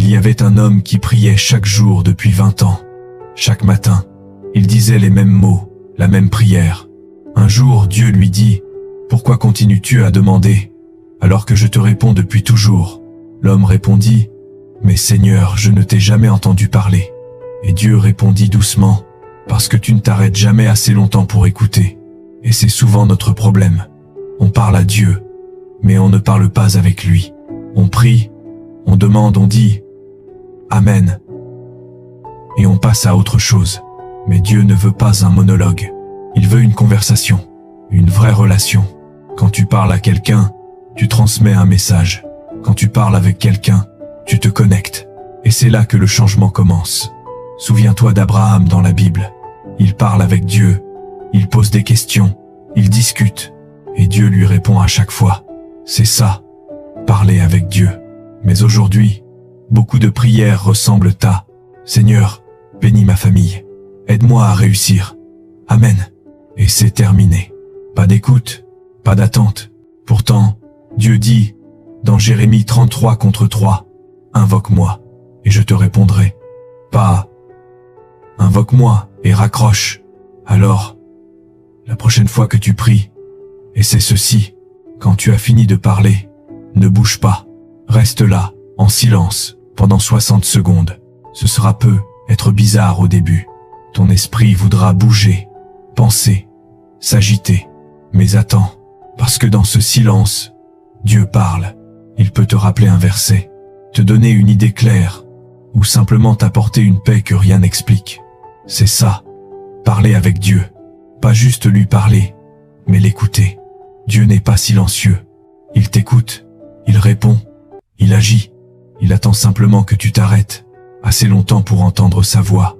Il y avait un homme qui priait chaque jour depuis 20 ans. Chaque matin, il disait les mêmes mots, la même prière. Un jour, Dieu lui dit, « Pourquoi continues-tu à demander, alors que je te réponds depuis toujours ?» L'homme répondit, « Mais Seigneur, je ne t'ai jamais entendu parler. » Et Dieu répondit doucement, « Parce que tu ne t'arrêtes jamais assez longtemps pour écouter. » Et c'est souvent notre problème. On parle à Dieu, mais on ne parle pas avec lui. On prie, on demande, on dit « Amen » et on passe à autre chose. Mais Dieu ne veut pas un monologue. Il veut une conversation, une vraie relation. Quand tu parles à quelqu'un, tu transmets un message. Quand tu parles avec quelqu'un, tu te connectes. Et c'est là que le changement commence. Souviens-toi d'Abraham dans la Bible. Il parle avec Dieu, il pose des questions, il discute. Et Dieu lui répond à chaque fois. C'est ça, parler avec Dieu. Mais aujourd'hui, beaucoup de prières ressemblent à « Seigneur, bénis ma famille, aide-moi à réussir. Amen. » Et c'est terminé. Pas d'écoute, pas d'attente. Pourtant, Dieu dit, dans Jérémie 33:3, « Invoque-moi, et je te répondrai. » Pas « Invoque-moi et raccroche. » Alors, la prochaine fois que tu pries, et c'est ceci, quand tu as fini de parler, ne bouge pas. Reste là, en silence, pendant 60 secondes. Ce sera peu, être bizarre au début. Ton esprit voudra bouger, penser, s'agiter. Mais attends, parce que dans ce silence, Dieu parle. Il peut te rappeler un verset, te donner une idée claire, ou simplement t'apporter une paix que rien n'explique. C'est ça, parler avec Dieu. Pas juste lui parler, mais l'écouter. Dieu n'est pas silencieux. Il t'écoute, il répond, il agit. Il attend simplement que tu t'arrêtes assez longtemps pour entendre sa voix.